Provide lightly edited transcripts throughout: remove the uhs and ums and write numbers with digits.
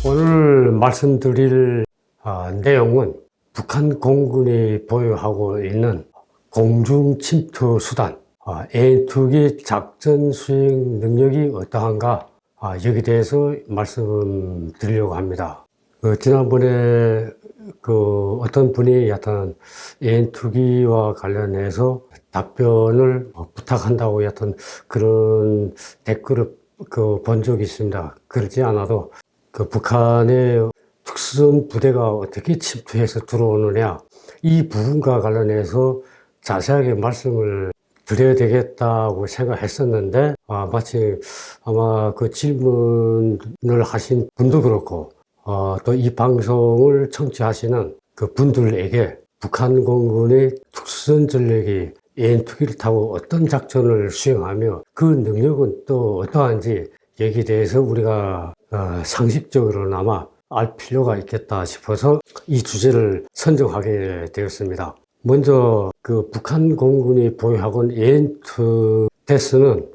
오늘 말씀드릴 내용은 북한 공군이 보유하고 있는 공중 침투 수단 A2기 작전 수행 능력이 어떠한가 여기에 대해서 말씀드리려고 합니다. 지난번에 어떤 분이 여튼 A2기와 관련해서 답변을 부탁한다고 여튼 그런 댓글을 본 적이 있습니다. 그렇지 않아도 북한의 특수전 부대가 어떻게 침투해서 들어오느냐 이 부분과 관련해서 자세하게 말씀을 드려야 되겠다고 생각했었는데 마치 아마 그 질문을 하신 분도 그렇고 또 이 방송을 청취하시는 그 분들에게 북한 공군의 특수전 전력이 A2기를 타고 어떤 작전을 수행하며 그 능력은 또 어떠한지 여기에 대해서 우리가 상식적으로나마 알 필요가 있겠다 싶어서 이 주제를 선정하게 되었습니다. 먼저 그 북한 공군이 보유하고 있는 A2 대수는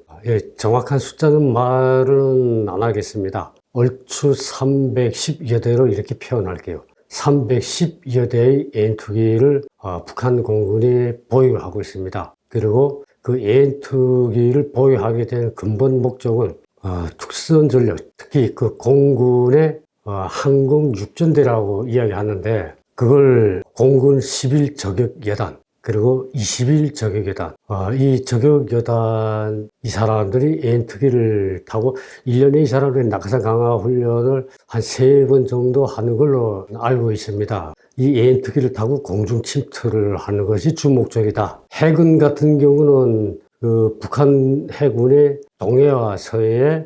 정확한 숫자는 말은 안 하겠습니다. 얼추 310여 대로 이렇게 표현할게요. 310여 대의 A2기를 북한 공군이 보유하고 있습니다. 그리고 그 A2기를 보유하게 된 근본 목적은 특수전 전력, 특히 그 공군의 항공 육전대라고 이야기하는데 그걸 공군 11 저격여단 그리고 21 저격여단 이 저격여단 이 사람들이 A2기를 타고 1년에 이 사람들이 낙하산 강화 훈련을 한 3번 정도 하는 걸로 알고 있습니다. 이 A2기를 타고 공중 침투를 하는 것이 주 목적이다. 해군 같은 경우는 그 북한 해군의 동해와 서해에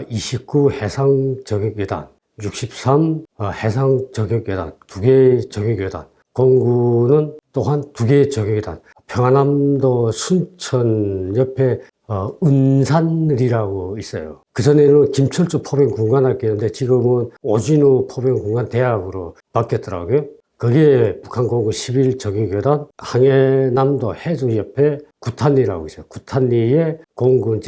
29 해상 저격여단, 63 해상 저격여단, 2개의 저격여단, 공군은 또한 2개의 저격여단, 평안남도 순천 옆에 은산리라고 있어요. 그전에는 김철주 포병군관학교였는데 지금은 오진우 포병군관대학으로 바뀌었더라고요. 거기에 북한 공군 11 저격여단, 항해남도 해주 옆에 구탄리라고 있어요. 구탄리에 공군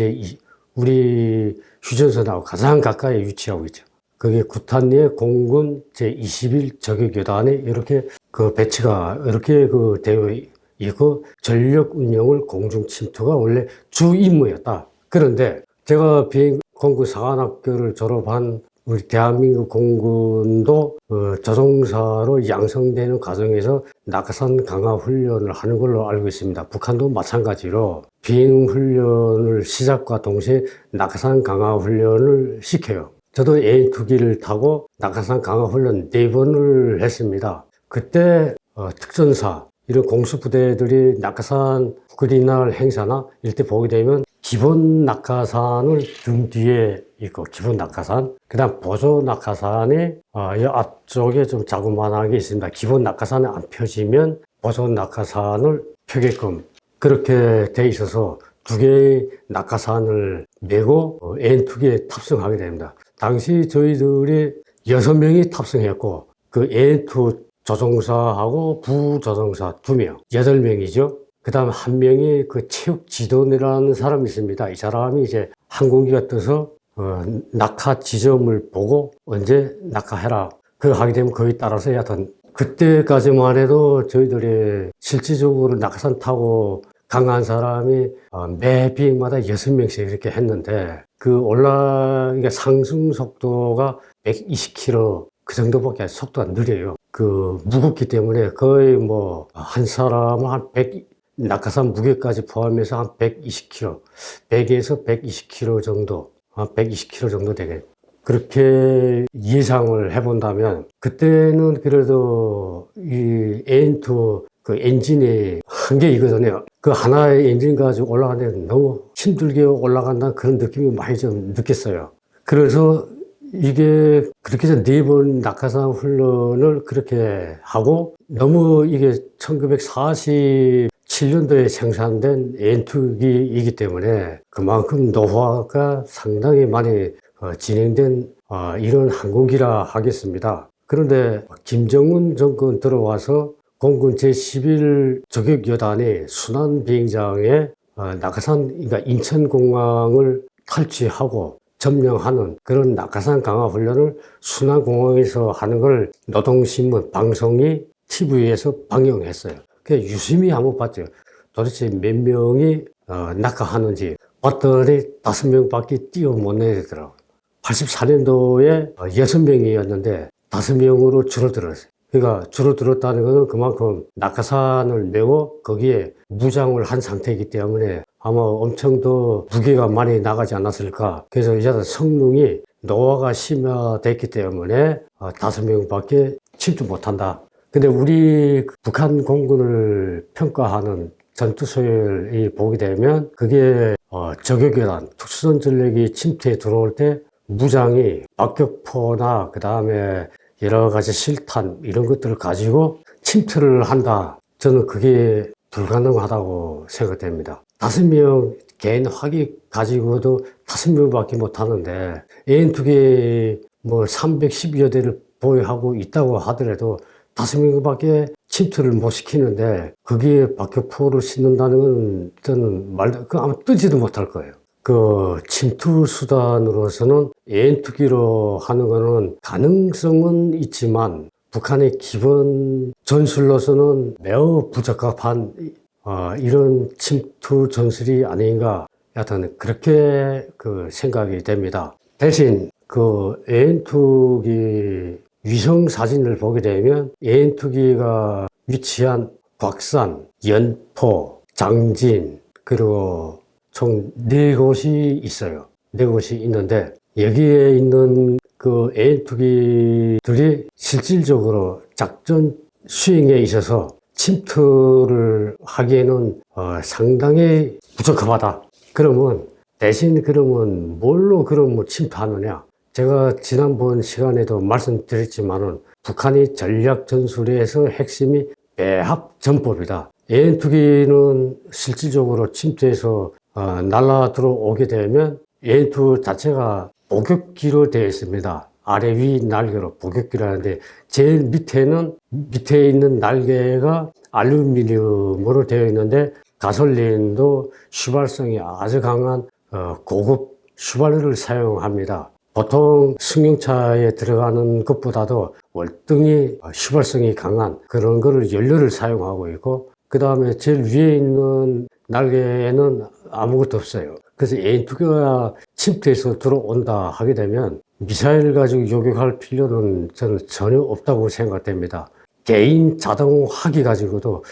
우리 휴전선하고 가장 가까이 위치하고 있죠. 거기 구탄리에 공군 제21 저격여단이 이렇게 그 배치가 이렇게 되어 있고 전력 운영을 공중 침투가 원래 주 임무였다. 그런데 제가 비행공군 사관학교를 졸업한 우리 대한민국 공군도 조종사로 양성되는 과정에서 낙하산 강화 훈련을 하는 걸로 알고 있습니다. 북한도 마찬가지로 비행 훈련을 시작과 동시에 낙하산 강화 훈련을 시켜요. 저도 A2기를 타고 낙하산 강화 훈련 4번을 했습니다. 그때 특전사 이런 공수부대들이 낙하산 그린날 행사나 이럴 때 보게 되면 기본 낙하산을 등 뒤에 있고 기본 낙하산 그 다음 보조 낙하산이 이 앞쪽에 좀 자그만하게 있습니다. 기본 낙하산이 안 펴지면 보조 낙하산을 펴게끔 그렇게 돼 있어서 2개의 낙하산을 메고 A2기에 탑승하게 됩니다. 당시 저희들이 6명이 탑승했고 그 A2 조종사하고 부조종사 2명, 8명이죠. 그 다음 한 명이 그 체육지도원이라는 사람이 있습니다. 이 사람이 이제 항공기가 떠서 낙하 지점을 보고 언제 낙하해라. 그걸 하게 되면 거기에 따라서 하여튼 그때까지만 해도 저희들이 실질적으로 낙하산 타고 강한 사람이 매 비행마다 6명씩 이렇게 했는데 그러니까 상승 속도가 120km 그 정도밖에 속도가 느려요. 무겁기 때문에 거의 한 사람은 낙하산 무게까지 포함해서 한 120km, 100에서 120km 정도, 120km 정도 되게. 그렇게 예상을 해본다면, 그때는 그래도 이 A2 그 엔진이 한 개이거든요. 그 하나의 엔진 가지고 올라가는데 너무 힘들게 올라간다는 그런 느낌이 많이 좀 느꼈어요. 그래서 이게 그렇게 해서 4번 낙하산 훈련을 그렇게 하고 너무 이게 1947년도에 생산된 A2기이기 때문에 그만큼 노후화가 상당히 많이 진행된 이런 항공기라 하겠습니다. 그런데 김정은 정권 들어와서 공군 제11 저격여단이 순환 비행장에 낙하산, 그러니까 인천공항을 탈취하고 점령하는 그런 낙하산 강화 훈련을 순환공항에서 하는 걸 노동신문 방송이 TV에서 방영했어요. 그래서 유심히 한번 봤죠. 도대체 몇 명이 낙하하는지 봤더니 5명밖에 뛰어 못 내리더라고요. 84년도에 6명이었는데 5명으로 줄어들었어요. 그러니까 줄어들었다는 것은 그만큼 낙하산을 메고 거기에 무장을 한 상태이기 때문에 아마 엄청 더 무게가 많이 나가지 않았을까. 그래서 이제 성능이 노화가 심화됐기 때문에 5명밖에 침투 못한다. 근데 우리 북한 공군을 평가하는 전투소열이 보게 되면 그게 저격이란 특수전 전력이 침투에 들어올 때 무장이 박격포나 그 다음에 여러 가지 실탄 이런 것들을 가지고 침투를 한다. 저는 그게 불가능하다고 생각됩니다. 5명 개인 화기 가지고도 5명밖에 못 하는데 AN2개 뭐 312여 대를 보유하고 있다고 하더라도 5명밖에 침투를 못 시키는데 거기에 박격포를 싣는다는 건 저는 아마 뜨지도 못할 거예요. 그 침투 수단으로서는 AN2기로 하는 거는 가능성은 있지만 북한의 기본 전술로서는 매우 부적합한 이런 침투 전술이 아닌가, 여하튼 그렇게 그 생각이 됩니다. 대신 그 AN2기 위성 사진을 보게 되면 AN2기가 위치한 곽산, 연포, 장진, 그리고 총 4곳이 있어요. 4곳이 있는데 여기에 있는 그 AN2기들이 실질적으로 작전 수행에 있어서 침투를 하기에는 상당히 부적합하다. 그러면 대신 뭘로 그럼 침투하느냐? 제가 지난번 시간에도 말씀드렸지만은 북한이 전략 전술에서 핵심이 배합 전법이다. AN2기는 실질적으로 침투해서 날아 들어오게 되면 AN2 자체가 복격기로 되어 있습니다. 아래 위 날개로 복격기를 하는데 제일 밑에 있는 날개가 알루미늄으로 되어 있는데 가솔린도 휘발성이 아주 강한 고급 휘발유를 사용합니다. 보통 승용차에 들어가는 것보다도 월등히 휘발성이 강한 그런 거를 연료를 사용하고 있고, 그 다음에 제일 위에 있는 날개에는 아무것도 없어요. 그래서 AN2기가 침투해서 들어온다 하게 되면 미사일 가지고 요격할 필요는 저는 전혀 없다고 생각됩니다. 개인 자동 화기 가지고도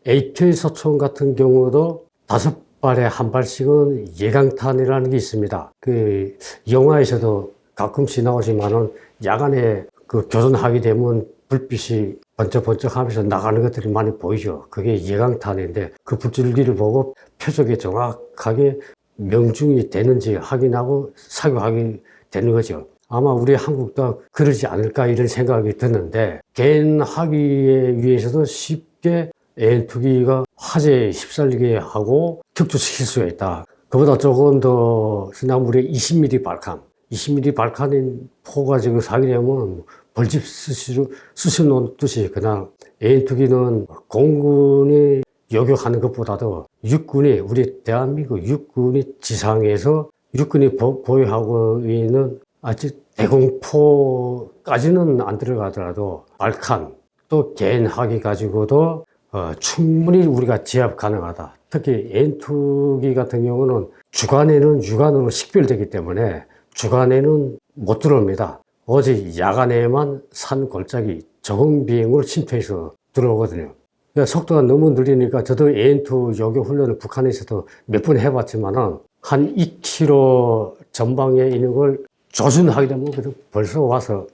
AK 소총 같은 경우도 5발에 1발씩은 예강탄이라는 게 있습니다. 그 영화에서도 가끔씩 나오지만은 야간에 그 교전하게 되면 불빛이 번쩍번쩍 하면서 나가는 것들이 많이 보이죠. 그게 예강탄인데 그 불줄기를 보고 표적에 정확하게 명중이 되는지 확인하고 사격하게 되는 거죠. 아마 우리 한국도 그러지 않을까 이런 생각이 드는데 개인 하기에 위해서도 쉽게 AN2기가 화재에 휩쓸리게 하고 격추시킬 수가 있다. 그보다 조금 더 우리 20mm 발칸, 20mm 발칸인 포 가지고 사게 되면 벌집 쑤셔놓듯이 그냥 AN2기는 공군이 요격하는 것보다도 우리 대한민국 육군이 지상에서 육군이 보유하고 있는 아직 대공포까지는 안 들어가더라도 발칸 또 개인하기 가지고도 충분히 우리가 제압 가능하다. 특히 AN2기 같은 경우는 주간에는 육안으로 식별되기 때문에 주간에는 못 들어옵니다. 오직 야간에만 산 골짜기 저공비행으로 침투해서 들어오거든요. 속도가 너무 느리니까 저도 AN2 요격 훈련을 북한에서도 몇 번 해봤지만은 한 2km 전방에 있는 걸 조준하게 되면 벌써 와서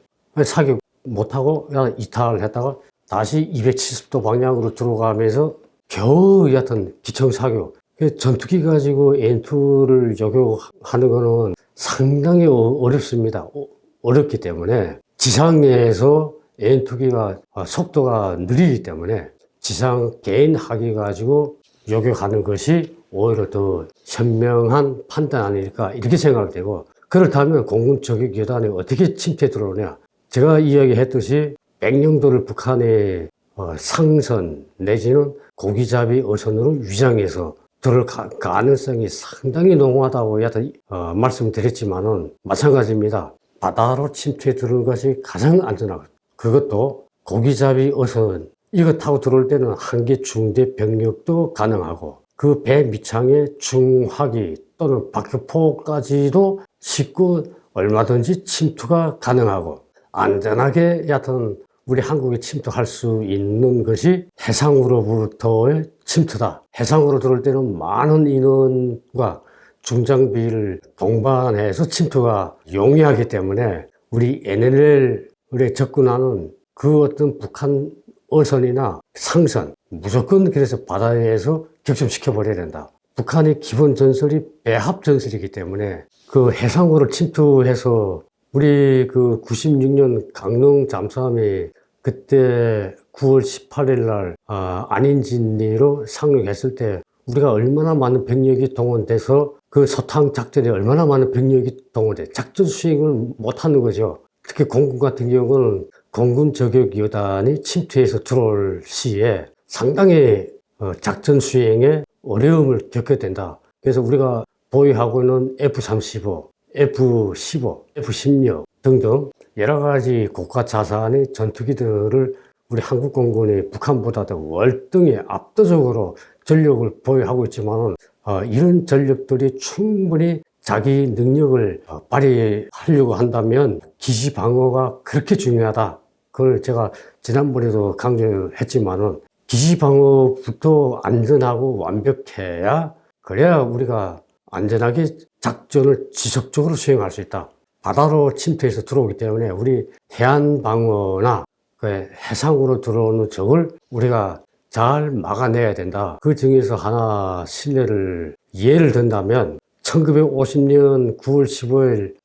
사격 못하고 이탈했다가 다시 270도 방향으로 들어가면서 겨우 여하튼 기청 사격. 전투기 가지고 AN2를 요격하는 거는 상당히 어렵습니다. 어렵기 때문에 지상에서 AN2기가 속도가 느리기 때문에 지상 개인 하기 가지고 요격하는 것이 오히려 더 현명한 판단 아닐까 이렇게 생각되고, 그렇다면 공군 저격여단이 어떻게 침투해 들어오냐. 제가 이야기했듯이 백령도를 북한의 상선 내지는 고기잡이 어선으로 위장해서 들을 가능성이 상당히 농후하다고 말씀드렸지만은 마찬가지입니다. 바다로 침투해 들어온 것이 가장 안전하고, 그것도 고기잡이 어선 이거 타고 들어올 때는 한계 중대 병력도 가능하고, 그 배 밑창에 중화기 또는 박격포까지도 싣고 얼마든지 침투가 가능하고, 안전하게 여하튼 우리 한국에 침투할 수 있는 것이 해상으로부터의 침투다. 해상으로 들어올 때는 많은 인원과 중장비를 동반해서 침투가 용이하기 때문에 우리 NLL에 접근하는 그 어떤 북한 어선이나 상선 무조건 그래서 바다에서 격침시켜버려야 된다. 북한의 기본 전술이 배합 전술이기 때문에 그 해상으로 침투해서 우리 그 96년 강릉 잠수함이 그때 9월 18일 날 안인진리로 상륙했을 때 우리가 얼마나 많은 병력이 동원돼서 그 소탕 작전에 얼마나 많은 병력이 동원돼 작전 수행을 못하는 거죠. 특히 공군 같은 경우는 공군 저격 여단이 침투해서 들어올 시에 상당히 작전 수행에 어려움을 겪게 된다. 그래서 우리가 보유하고 있는 F-35, F-15, F-16 등등 여러 가지 고가 자산의 전투기들을 우리 한국 공군이 북한보다도 월등히 압도적으로 전력을 보유하고 있지만 이런 전력들이 충분히 자기 능력을 발휘하려고 한다면 기지 방어가 그렇게 중요하다. 그걸 제가 지난번에도 강조했지만은 기지 방어부터 안전하고 완벽해야 그래야 우리가 안전하게 작전을 지속적으로 수행할 수 있다. 바다로 침투해서 들어오기 때문에 우리 해안 방어나 해상으로 들어오는 적을 우리가 잘 막아내야 된다. 그 중에서 하나 예를 든다면 1950년 9월 15일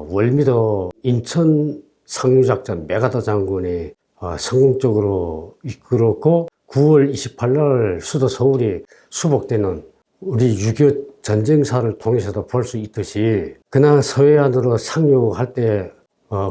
월미도 인천 상륙작전 메가더 장군이 성공적으로 이끌었고 9월 28일 수도 서울이 수복되는 우리 6.25 전쟁사를 통해서도 볼 수 있듯이 그냥 서해안으로 상륙할 때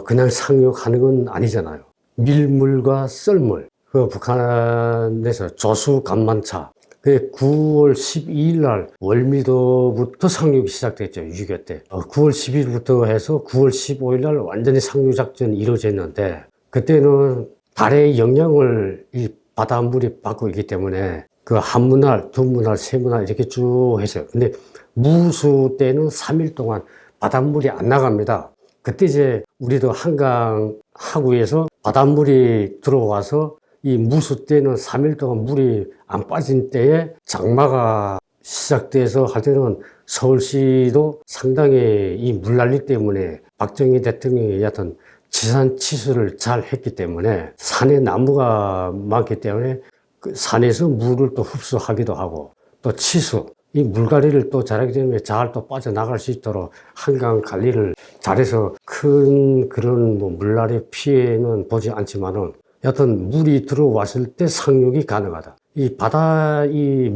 그냥 상륙하는 건 아니잖아요. 밀물과 썰물, 그 북한에서 조수 간만차, 그 9월 12일 날 월미도부터 상륙이 시작됐죠. 6.25 때. 9월 10일부터 해서 9월 15일 날 완전히 상륙 작전이 이루어졌는데 그때는 달의 영향을 이 바닷물이 받고 있기 때문에 그 한 문날, 두 문날, 세 문날 이렇게 쭉 했어요. 근데 무수 때는 3일 동안 바닷물이 안 나갑니다. 그때 이제 우리도 한강 하구에서 바닷물이 들어와서 이 무수 때는 3일 동안 물이 안 빠진 때에 장마가 시작돼서 할 때는 서울시도 상당히 이 물난리 때문에 박정희 대통령이 여하튼 지산 치수를 잘 했기 때문에 산에 나무가 많기 때문에 그 산에서 물을 또 흡수하기도 하고 또 치수, 이 물관리를 또 잘하기 때문에 잘 또 빠져나갈 수 있도록 한강 관리를 잘해서 큰 그런 물난리 피해는 보지 않지만은 여하튼 물이 들어왔을 때 상륙이 가능하다. 이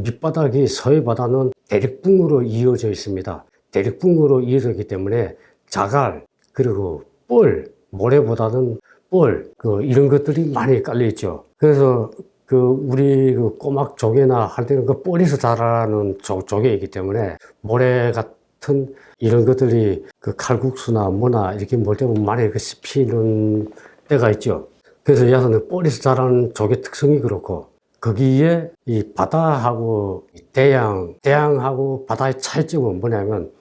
밑바닥이 서해 바다는 대륙붕으로 이어져 있습니다. 대륙붕으로 이어졌기 때문에 자갈 그리고 뻘, 모래보다는 뻘 이런 것들이 많이 깔려 있죠. 그래서 우리 꼬막 조개나 할 때는 그 뻘에서 자라는 조개이기 때문에 모래 같은 이런 것들이 칼국수나 뭐나 이렇게 먹을 때 보면 많이 씹히는 때가 있죠. 그래서 여하튼 뻘에서 자라는 조개 특성이 그렇고 거기에 이 바다하고 대양하고 바다의 차이점은 뭐냐면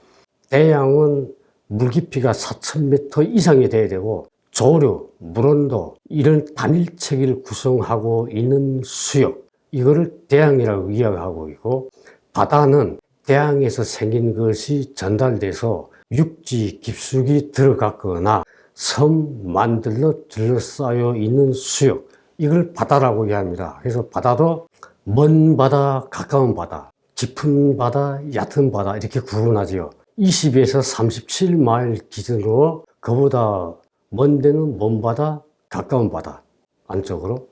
대양은 물 깊이가 4,000m 이상이 돼야 되고 조류, 물온도 이런 단일 체계를 구성하고 있는 수역 이거를 대양이라고 이야기하고 있고 바다는 대양에서 생긴 것이 전달돼서 육지 깊숙이 들어갔거나 섬 만들러 둘러싸여 있는 수역 이걸 바다라고 이야기합니다. 그래서 바다도 먼 바다, 가까운 바다, 깊은 바다, 얕은 바다 이렇게 구분하지요. 20에서 37마일 기준으로 그보다 먼 데는 먼 바다, 가까운 바다 안쪽으로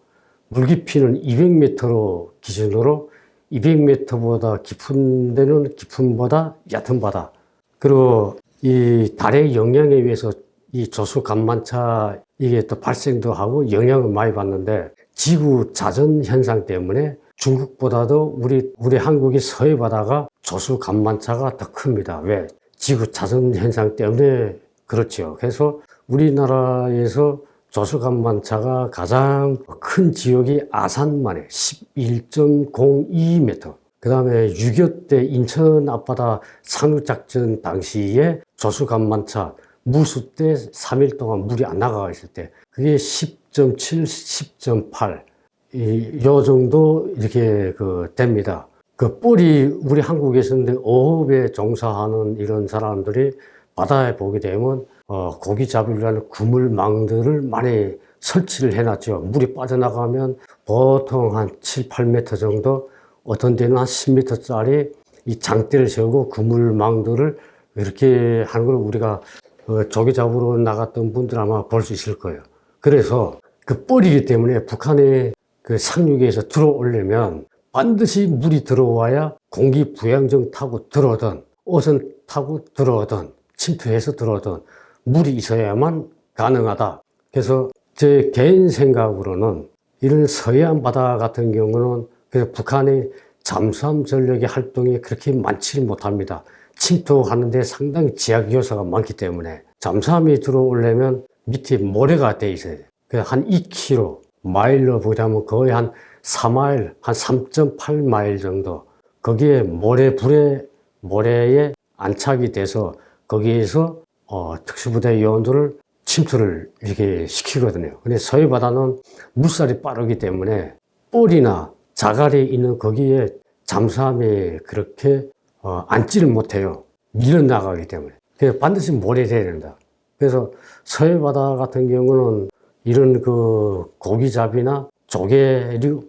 물 깊이는 200m로 기준으로 200m보다 깊은 데는 깊은 바다, 얕은 바다 그리고 이 달의 영향에 의해서 이 조수 간만차 이게 또 발생도 하고 영향을 많이 받는데 지구 자전 현상 때문에 중국보다도 우리 한국이 서해 바다가 조수 간만차가 더 큽니다. 왜? 지구 자전 현상 때문에 그렇죠. 그래서 우리나라에서 조수 간만차가 가장 큰 지역이 아산만에 11.02m. 그 다음에 6.25 때 인천 앞바다 상륙작전 당시에 조수 간만차 무수 때 3일 동안 물이 안 나가 있을 때 그게 10.7, 10.8 요 정도 이렇게 됩니다. 그 뻘이 우리 한국에서는 어업에 종사하는 이런 사람들이 바다에 보게 되면 고기 잡으려는 그물망들을 많이 설치를 해놨죠. 물이 빠져나가면 보통 한 7, 8m 정도, 어떤 데는 한 10m짜리 이 장대를 세우고 그물망들을 이렇게 하는 걸 우리가 조개 잡으러 나갔던 분들 아마 볼 수 있을 거예요. 그래서 그 뻘이기 때문에 북한의 그 상륙에서 들어오려면 반드시 물이 들어와야 공기 부양정 타고 들어오든 어선 타고 들어오든 침투해서 들어오든 물이 있어야만 가능하다. 그래서 제 개인 생각으로는 이런 서해안 바다 같은 경우는 북한의 잠수함 전력의 활동이 그렇게 많지 못합니다. 침투하는데 상당히 제약 요소가 많기 때문에 잠수함이 들어오려면 밑에 모래가 돼 있어요. 한 2km, 마일로 보자면 거의 한 4마일, 한 3.8마일 정도. 거기에 모래에 안착이 돼서 거기에서 특수부대 요원들을 침투를 이렇게 시키거든요. 근데 서해 바다는 물살이 빠르기 때문에 뻘이나 자갈이 있는 거기에 잠수함이 그렇게 앉지를 못해요. 밀어나가기 때문에. 그래서 반드시 모래를 해야 된다. 그래서 서해 바다 같은 경우는 이런 고기잡이나 조개류,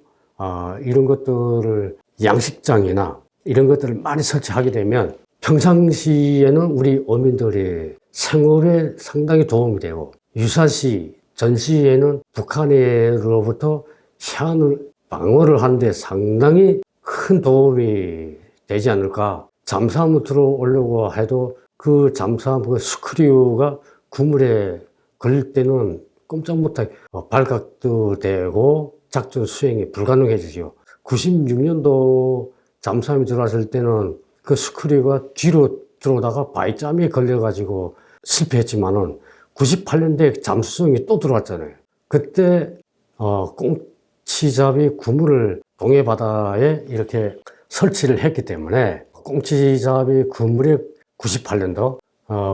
이런 것들을 양식장이나 이런 것들을 많이 설치하게 되면 평상시에는 우리 어민들의 생업에 상당히 도움이 되고 유사시, 전시에는 북한으로부터 해안을 방어를 하는데 상당히 큰 도움이 되지 않을까. 잠수함을 들어오려고 해도 그 잠수함 스크류가 그물에 걸릴 때는 꼼짝 못하게 발각도 되고 작전 수행이 불가능해지죠. 96년도 잠수함이 들어왔을 때는 그 스크류가 뒤로 들어오다가 바위짬에 걸려가지고 실패했지만은 98년도에 잠수성이 또 들어왔잖아요. 그때 꽁치잡이 그물을 동해 바다에 이렇게 설치를 했기 때문에 꽁치잡이 그물에 98년도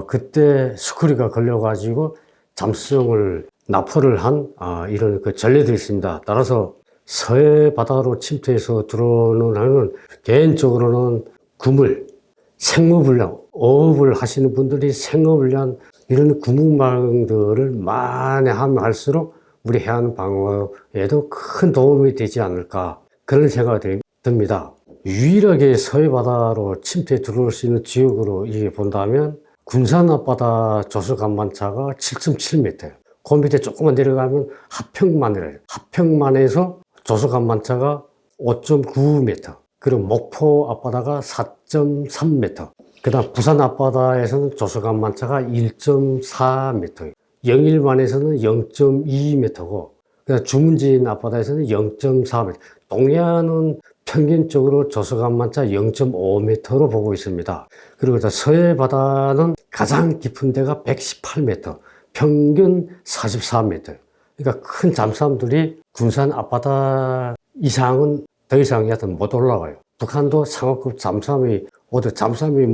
그때 스크류가 걸려가지고 잠수성을 납포를 한 이런 전례도 있습니다. 따라서 서해 바다로 침투해서 들어오는 하는 개인적으로는 그물, 생업을 위한, 어업을 하시는 분들이 생업을 위한 이런 그물망들을 많이 하면 할수록 우리 해안 방어에도 큰 도움이 되지 않을까 그런 생각이 듭니다. 유일하게 서해 바다로 침투해 들어올 수 있는 지역으로 이게 본다면 군산 앞바다 조수 간만차가 7.7m예요. 그 밑에 조금만 내려가면 하평만이래요. 하평만에서 조수 간만차가 5.9m. 그리고 목포 앞바다가 4.3m. 그 다음 부산 앞바다에서는 조수 간만차가 1.4m. 영일만에서는 0.2m고, 그 다음 주문진 앞바다에서는 0.4m. 동해안은 평균적으로 조수 간만차 0.5m로 보고 있습니다. 그리고 서해 바다는 가장 깊은 데가 118m, 평균 44m. 그러니까 큰 잠수함들이 군산 앞바다 이상은 더 이상 여하튼 못 올라와요. 북한도 상업급 잠수함이 잠수함이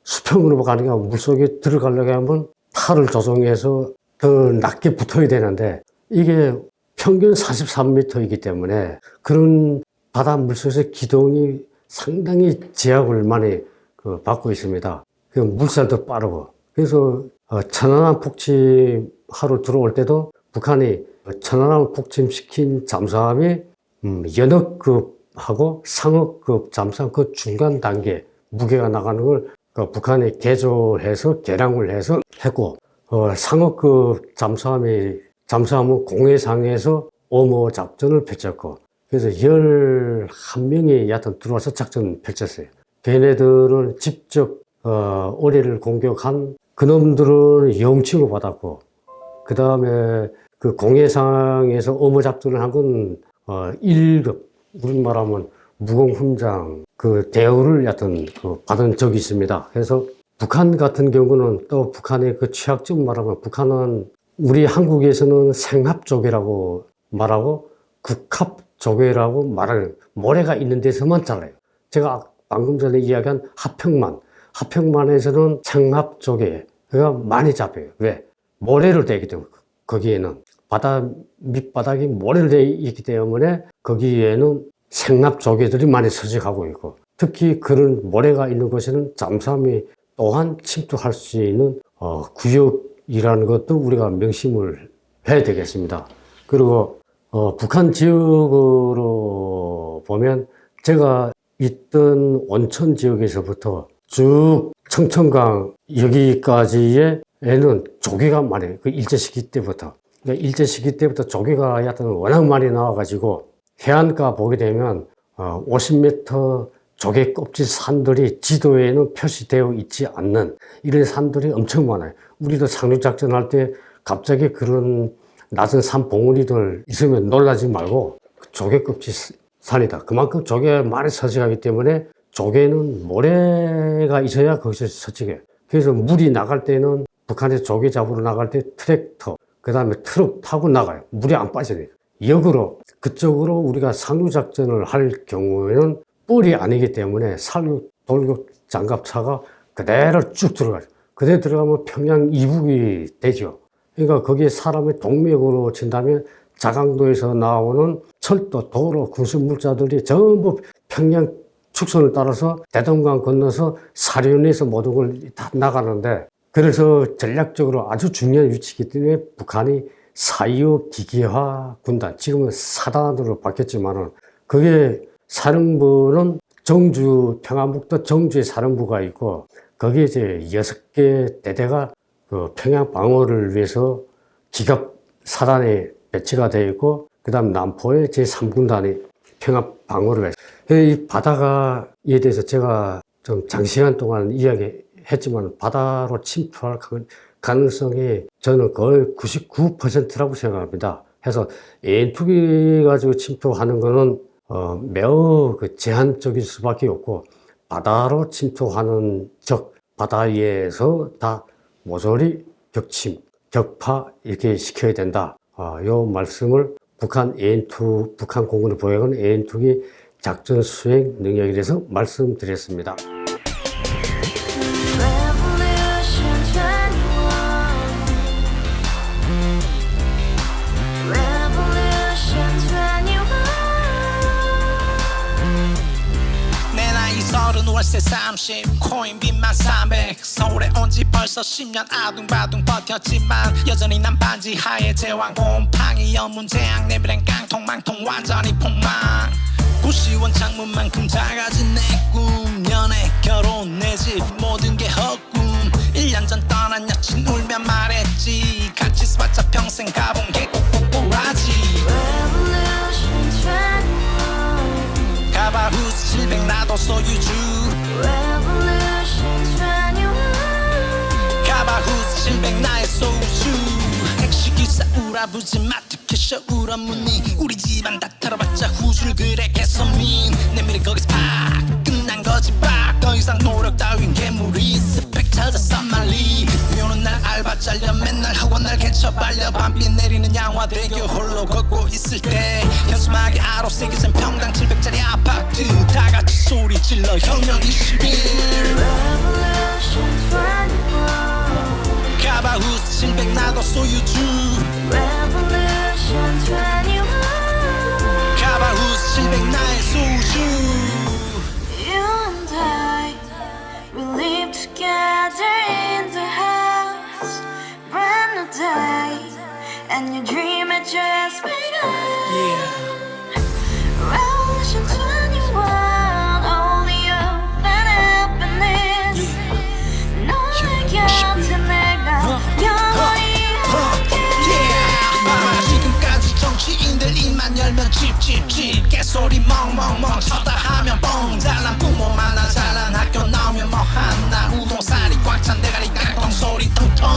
수평으로 가니까 물속에 들어가려고 하면 탈을 조정해서 더 낮게 붙어야 되는데 이게 평균 43m이기 때문에 그런 바다 물속에서 기동이 상당히 제약을 많이 받고 있습니다. 물살도 빠르고. 그래서 천안함 폭침하러 들어올 때도 북한이 천안함 폭침시킨 잠수함이 연어급하고 상어급 잠수함 그 중간 단계 무게가 나가는 걸 북한이 개조해서 개량을 해서 했고, 상어급 잠수함은 공해상에서 엄호 작전을 펼쳤고, 그래서 11명이 여하튼 들어와서 작전을 펼쳤어요. 걔네들은 직접 어뢰를 공격한 그놈들은 영칭을 받았고, 그 다음에 그 공해상에서 엄호 작전을 한 건 1급, 우리말하면 무공훈장 그 대우를 여튼 받은 적이 있습니다. 그래서 북한 같은 경우는 또 북한의 그 취약점 말하면 북한은 우리 한국에서는 생합조개라고 말하고 국합조개라고 말하는 모래가 있는 데서만 잘라요. 제가 방금 전에 이야기한 하평만에서는 생합조개가 많이 잡혀요. 왜? 모래를 대기 때문에 거기에는 바다 밑바닥이 모래를 대 있기 때문에 거기에는 생합조개들이 많이 서식하고 있고 특히 그런 모래가 있는 곳에는 잠수함이 또한 침투할 수 있는 구역이라는 것도 우리가 명심을 해야 되겠습니다. 그리고 북한 지역으로 보면 제가 있던 온천 지역에서부터 쭉 청천강 여기까지에는 조개가 많이 그 일제시기 때부터 그러니까 일제시기 때부터 조개가 하여튼 워낙 많이 나와가지고 해안가 보게 되면 50m 조개 껍질 산들이 지도에는 표시되어 있지 않는 이런 산들이 엄청 많아요. 우리도 상륙작전 할 때 갑자기 그런 낮은 산 봉우리들 있으면 놀라지 말고 조개 껍질 산이다. 그만큼 조개가 많이 서식하기 때문에 조개는 모래가 있어야 거기서 서식해요. 그래서 물이 나갈 때는 북한에서 조개 잡으러 나갈 때 트랙터 그 다음에 트럭 타고 나가요. 물이 안 빠져요. 역으로 그쪽으로 우리가 상륙작전을 할 경우에는 뿔이 아니기 때문에 상륙 돌격 장갑차가 그대로 쭉 들어가요. 그대로 들어가면 평양 이북이 되죠. 그러니까 거기에 사람의 동맥으로 친다면 자강도에서 나오는 철도, 도로, 군수물자들이 전부 평양 축선을 따라서 대동강 건너서 사륜에서 모든 걸 다 나가는데 그래서 전략적으로 아주 중요한 위치이기 때문에 북한이 4.25 기계화 군단, 지금은 사단으로 바뀌었지만은 그게 사령부는 정주, 평안북도 정주에 사령부가 있고 거기에 이제 6개 대대가 그 평양 방어를 위해서 기갑 사단에 배치가 되어 있고 그 다음 남포에 제3군단이 평양 방어를 해서 이 바다가에 대해서 제가 좀 장시간 동안 이야기했지만 바다로 침투할 가능성이 저는 거의 99%라고 생각합니다. 해서 N2기 가지고 침투하는 거는 매우 제한적일 수밖에 없고 바다로 침투하는 적 바다에서 다 모조리 격침, 격파 이렇게 시켜야 된다. 요 말씀을 북한 AN2, 북한 공군의 보역은 AN2기 작전 수행 능력에 대해서 말씀드렸습니다. 월세 30 코인빚만 300 서울에 온 지 벌써 10년 아둥바둥 버텼지만 여전히 난 반지 하에 제왕 곰팡이 연문제약 내비랭 깡통 망통 완전히 폭망 고시원 창문만큼 작아진 내 꿈 연애 결혼 내 집 모든 게 헛꿈 1년 전 떠난 여친 울며 말했지 같이 써봤자 평생 가본 게 꼭꼭꼭하지 가바후스 700 나도 소유주 가바후스 700 나의 소주 택시기사 우라부지 마트 캐셔 울어무니 우리 집안 다 털어봤자 후줄 그래 개선민 내미래 거기서 팍 끝난 거지 팍 더 이상 노력 따윈 괴물이 스펙 찾아서 말리 비오는 날 알바 잘려 맨날 학원 날 개쳐 발려 밤비 내리는 양화대교 홀로 걷고 있을 때 현수막에 아로 새겨진 평당 700짜리 아파트 다같이 소리 질러 혁명 21 가바후스 700 나도 소유주 가바후스 700 나의 소주 Together in the house, brand new day, and your dream had just begun. Revolution 21, only open up and this. 너의 곁에 내가 영원히 함께. 지금까지 정치인들 입만 열면 찝찝찝 개소리 멍멍멍 쳤다 하면 뻥 잘난 부모 만나 잘난 학교 나오면 뭐 하나 우동살이 꽉 찬 대가리 깡통 소리 통통